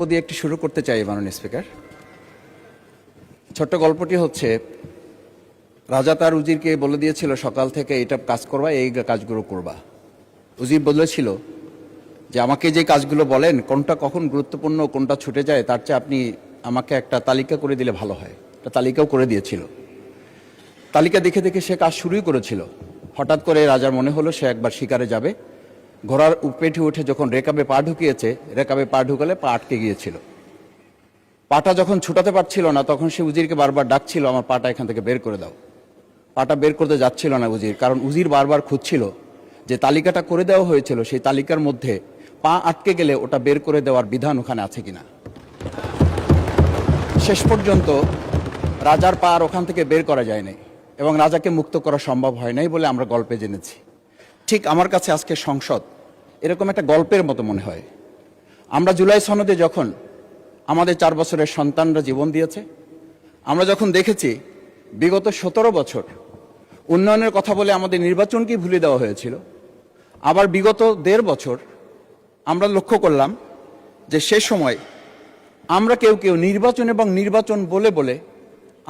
দিয়ে একটু শুরু করতে চাই মাননীয় স্পিকার। ছোট্ট গল্পটি হচ্ছে, রাজা তার উজিরকে বলে দিয়েছিল সকাল থেকে এটা কাজ করবা, এই কাজগুলো করবা। উজির বলেছিল যে আমাকে যে কাজগুলো বলেন কোনটা কখন গুরুত্বপূর্ণ কোনটা ছুটে যায় তার চেয়ে আপনি আমাকে একটা তালিকা করে দিলে ভালো হয়। একটা তালিকাও করে দিয়েছিল। তালিকা দেখে দেখে সে কাজ শুরুই করেছিল। হঠাৎ করে রাজার মনে হলো সে একবার শিকারে যাবে। ঘোড়ার পেটে উঠে যখন রেকাবে পা ঢুকিয়েছে, রেকাবে পা ঢুকালে পা আটকে গিয়েছিল। পাটা যখন ছুটাতে পারছিল না তখন সে উজিরকে বারবার ডাকছিল, আমার পাটা এখান থেকে বের করে দাও। পাটা বের করতে যাচ্ছিল না উজির, কারণ উজির বারবার খুঁজছিল যে তালিকাটা করে দেওয়া হয়েছিল সেই তালিকার মধ্যে পা আটকে গেলে ওটা বের করে দেওয়ার বিধান ওখানে আছে কিনা। শেষ পর্যন্ত রাজার পা আর ওখান থেকে বের করা যায় নাই এবং রাজাকে মুক্ত করা সম্ভব হয় নাই বলে আমরা গল্পে জেনেছি। ঠিক আমার কাছে আজকে সংসদ এরকম একটা গল্পের মতো মনে হয়। আমরা জুলাই সনদে যখন আমাদের 4 বছরের সন্তানরা জীবন দিয়েছে, আমরা যখন দেখেছি বিগত 17 বছর উন্নয়নের কথা বলে আমাদের নির্বাচনকেই ভুলে দেওয়া হয়েছিল, আবার বিগত 1.5 বছর আমরা লক্ষ্য করলাম যে সে সময় আমরা কেউ কেউ নির্বাচন এবং নির্বাচন বলে বলে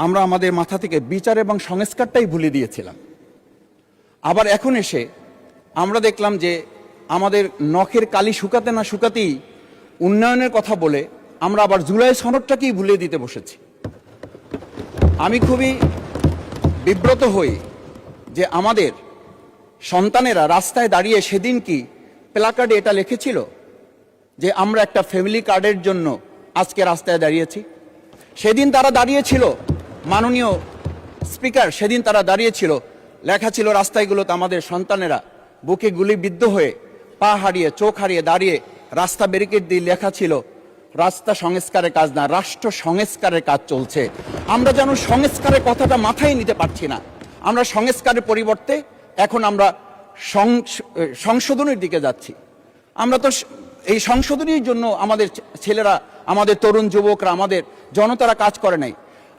আমরা আমাদের মাথা থেকে বিচার এবং সংস্কারটাই ভুলে দিয়েছিলাম। আবার এখন এসে আমরা দেখলাম যে আমাদের নখের কালি শুকাতে না শুকাতেই উন্নয়নের কথা বলে আমরা আবার জুলাই সনদটাকেই ভুলে দিতে বসেছি। আমি খুবই বিব্রত হই যে আমাদের সন্তানেরা রাস্তায় দাঁড়িয়ে সেদিন কি প্ল্যাকার্ডে এটা লিখেছিল যে আমরা একটা ফ্যামিলি কার্ডের জন্য আজকে রাস্তায় দাঁড়িয়েছি। সেদিন তারা দাঁড়িয়েছিল, মাননীয় স্পিকার, সেদিন তারা দাঁড়িয়েছিল, লেখা ছিল রাস্তাগুলোতে আমাদের সন্তানেরা বুকে গুলিবিদ্ধ হয়ে পা হারিয়ে চোখ হারিয়ে দাঁড়িয়ে রাস্তা ব্যারিকেড দিয়ে লেখা ছিল রাস্তা সংস্কারের কাজ না, রাষ্ট্র সংস্কারের কাজ চলছে। আমরা যেন সংস্কারের কথাটা মাথায় নিতে পারছি না। আমরা সংস্কারের পরিবর্তে এখন আমরা সংশোধনের দিকে যাচ্ছি। আমরা তো এই সংশোধনীর জন্য আমাদের ছেলেরা, আমাদের তরুণ যুবকরা, আমাদের জনতারা কাজ করে নাই।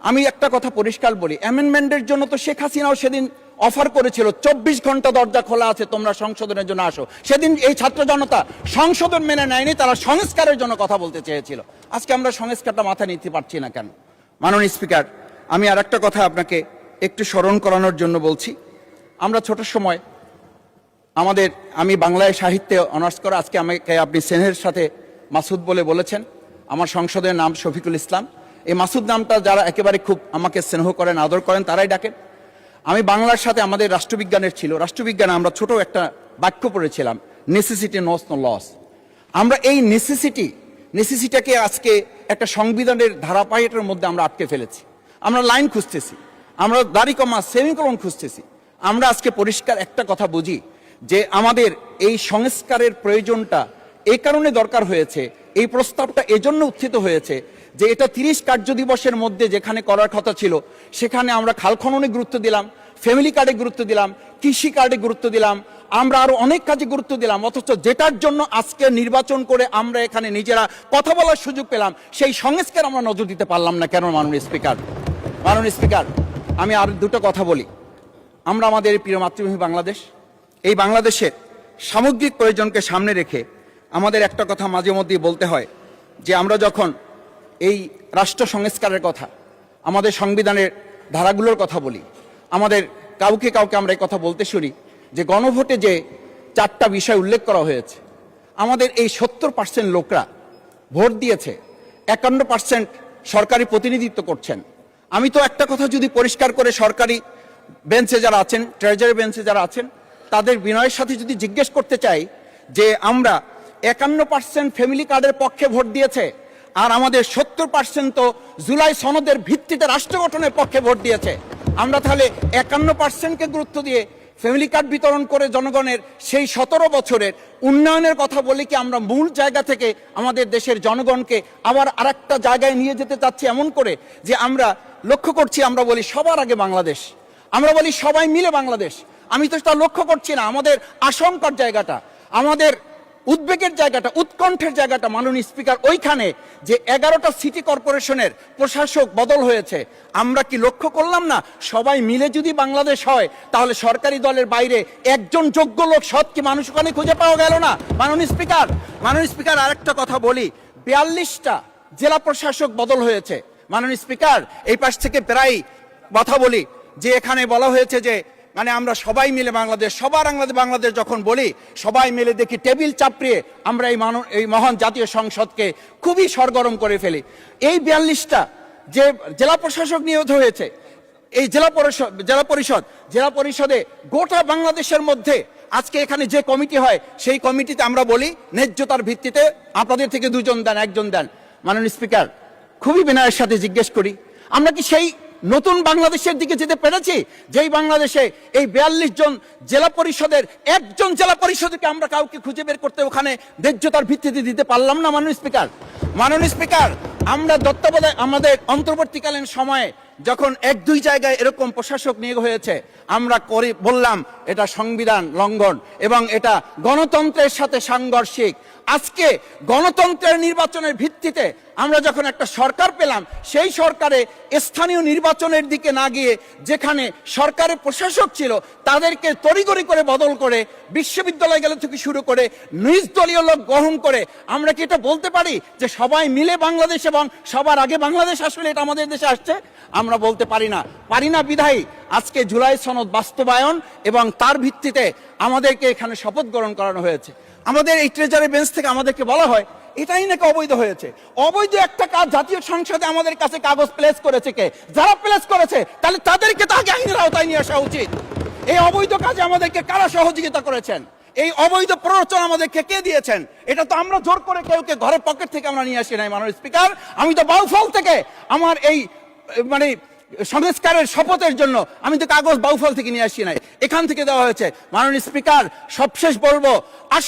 আমি একটা কথা পরিষ্কার বলি, অ্যামেন্ডমেন্টের জন্য তো শেখ হাসিনাও সেদিন অফার করেছিল 24 ঘন্টা দরজা খোলা আছে, তোমরা সংশোধনের জন্য আসো। সেদিন এই ছাত্র জনতা সংশোধন মেনে নেয়নি, তারা সংস্কারের জন্য কথা বলতে চেয়েছিল। আজকে আমরা সংস্কারটা মাথায় নিতে পারছি না কেন? মাননীয় স্পিকার, আমি আর একটা কথা আপনাকে একটু স্মরণ করানোর জন্য বলছি। আমরা ছোট সময় আমি বাংলায় সাহিত্যে অনার্স করা, আজকে আমাকে আপনি স্নেহের সাথে মাসুদ বলে বলেছেন। আমার সংসদের নাম শফিকুল ইসলাম। এই মাসুদ নামটা যারা একেবারে খুব আমাকে স্নেহ করেন, আদর করেন, তারাই ডাকেন। আমি বাংলার সাথে আমাদের রাষ্ট্রবিজ্ঞানের ছিল, রাষ্ট্রবিজ্ঞানে আমরা ছোট একটা বাক্য পড়েছিলাম, নেসেসিটি নোস নো লস। আমরা এই নেসেসিটিটাকে আজকে একটা সংবিধানের ধারাবাহিকের মধ্যে আমরা আটকে ফেলেছি। আমরা লাইন খুঁজতেছি, আমরা দাড়ি কমা সেমিকোলন খুঁজতেছি। আমরা আজকে পরিষ্কার একটা কথা বুঝি যে আমাদের এই সংস্কারের প্রয়োজনটা এই কারণে দরকার হয়েছে, এই প্রস্তাবটা এজন্য উত্থিত হয়েছে যে এটা 30 কার্য দিবসের মধ্যে যেখানে করার কথা ছিল সেখানে আমরা খাল খননে গুরুত্ব দিলাম, ফ্যামিলি কার্ডে গুরুত্ব দিলাম, কৃষি কার্ডে গুরুত্ব দিলাম, আমরা আরো অনেক কাজে গুরুত্ব দিলাম। অথচ যেটার জন্য আজকে নির্বাচন করে আমরা এখানে নিজেরা কথা বলার সুযোগ পেলাম, সেই সংস্কার আমরা নজর দিতে পারলাম না কেন? মাননীয় স্পিকার, আমি আর দুটো কথা বলি। আমরা আমাদের প্রিয় মাতৃভূমি বাংলাদেশ, এই বাংলাদেশের সামগ্রিক প্রয়োজনকে সামনে রেখে আমাদের একটা কথা মাঝে মধ্যেই বলতে হয় যে আমরা যখন এই রাষ্ট্র সংস্কারের কথা, আমাদের সংবিধানের ধারাগুলোর কথা বলি, আমাদের কাউকে আমরা এই কথা বলতে শুনি যে গণভোটে যে 4টা বিষয় উল্লেখ করা হয়েছে, আমাদের এই 70% লোকরা ভোট দিয়েছে, 51% সরকারি প্রতিনিধিত্ব করছেন। আমি তো একটা কথা যদি পরিষ্কার করে সরকারি বেঞ্চে যারা আছেন, ট্রেজারি বেঞ্চে যারা আছেন, তাদের বিনয়ের সাথে যদি জিজ্ঞেস করতে চাই যে আমরা 51% ফ্যামিলি কার্ডের পক্ষে ভোট দিয়েছে আর আমাদের 70% তো জুলাই সনদের ভিত্তিতে রাষ্ট্র গঠনের পক্ষে ভোট দিয়েছে, আমরা তাহলে 51%কে গুরুত্ব দিয়ে ফ্যামিলি কার্ড বিতরণ করে জনগণের সেই 17 বছরের উন্নয়নের কথা বলি কি আমরা মূল জায়গা থেকে আমাদের দেশের জনগণকে আবার আরেকটা জায়গায় নিয়ে যেতে চাচ্ছি, এমন করে যে আমরা লক্ষ্য করছি, আমরা বলি সবার আগে বাংলাদেশ, আমরা বলি সবাই মিলে বাংলাদেশ। আমি তো তা লক্ষ্য করছি না। আমাদের আশঙ্কার জায়গাটা, আমাদের উদ্বেগের জায়গাটা, উৎকণ্ঠের জায়গাটা মাননীয় স্পিকার ওইখানে যে 11টা সিটি কর্পোরেশনের প্রশাসক বদল হয়েছে। আমরা কি লক্ষ্য করলাম না সবাই মিলে যদি বাংলাদেশ হয় তাহলে সরকারি দলের বাইরে একজন যোগ্য লোক, সৎ কি মানুষ ওখানে খুঁজে পাওয়া গেল না? মাননীয় স্পিকার, আরেকটা কথা বলি, 42টা জেলা প্রশাসক বদল হয়েছে। মাননীয় স্পিকার, এই পাশ থেকে প্রায় কথা বলি যে এখানে বলা হয়েছে যে মানে আমরা সবাই মিলে বাংলাদেশ, সবার বাংলাদেশ যখন বলি, সবাই মিলে দেখি টেবিল চাপড়িয়ে আমরা এই মহান জাতীয় সংসদকে খুবই সরগরম করে ফেলি। এই 42টা যে জেলা প্রশাসক নিয়োগ হয়েছে, এই জেলা পরিষদে গোটা বাংলাদেশের মধ্যে আজকে এখানে যে কমিটি হয়, সেই কমিটিতে আমরা বলি ন্যায্যতার ভিত্তিতে আপনাদের থেকে 2 জন দেন, 1 জন দেন। মাননীয় স্পিকার, খুবই বিনয়ের সাথে জিজ্ঞেস করি, আমরা কি সেই নতুন বাংলাদেশের দিকে যেতে পেরেছি, যেই বাংলাদেশে এই 42 জন জেলা পরিষদের 1 জন জেলা পরিষদকে আমরা কাউকে খুঁজে বের করতে ওখানে ন্যায্যতার ভিত্তিতে দিতে পারলাম না? মাননীয় স্পিকার, আমরা তত্ত্বাবধায়ক আমাদের অন্তর্বর্তীকালীন সময়ে যখন 1-2 জায়গায় এরকম প্রশাসক নিয়োগ হয়েছে, আমরা বললাম এটা সংবিধান লঙ্ঘন এবং এটা গণতন্ত্রের সাথে সাংঘর্ষিক। আজকে গণতন্ত্রের নির্বাচনের ভিত্তিতে আমরা যখন একটা সরকার পেলাম, সেই সরকারে স্থানীয় নির্বাচনের দিকে না গিয়ে যেখানে সরকারের প্রশাসক ছিল তাদেরকে তড়িঘড়ি করে বদল করে বিশ্ববিদ্যালয় গেলে থেকে শুরু করে নিজ দলীয় লোক গ্রহণ করে, আমরা কি এটা বলতে পারি যে সবাই মিলে বাংলাদেশ এবং সবার আগে বাংলাদেশ আসলে এটা আমাদের দেশে আসছে? আমরা বলতে পারি না বিধায়ী আজকে জুলাই সনদ বাস্তবায়ন এবং তার ভিত্তিতে আমাদেরকে এখানে শপথ গ্রহণ করানো হয়েছে। আমাদের এই ট্রেজারি বেঞ্চ থেকে আমাদেরকে বলা হয় এটাই নাকি অবৈধ হয়েছে। অবৈধ একটা কাজ জাতীয় সংসদে আমাদের কাছে কাগজ প্লেস করেছে কে? যারা প্লেস করেছে তাহলে তাদেরকে তাকে আইনের আওতায় নিয়ে আসা উচিত। এই অবৈধ কাজে আমাদেরকে কারা সহযোগিতা করেছেন? এই অবৈধ প্ররোচনা আমাদেরকে কে দিয়েছেন? এটা তো আমরা জোর করে কেউকে ঘরের পকেট থেকে আমরা নিয়ে আসি নাই। মাননীয় স্পিকার, আমি তো বাউফল থেকে আমার এই মানে সংস্কারের শপথের জন্য আমি তো কাগজ বাউফল থেকে নিয়ে আসি নাই, এখান থেকে দেওয়া হয়েছে। মাননীয় স্পিকার, সবশেষ বলবো,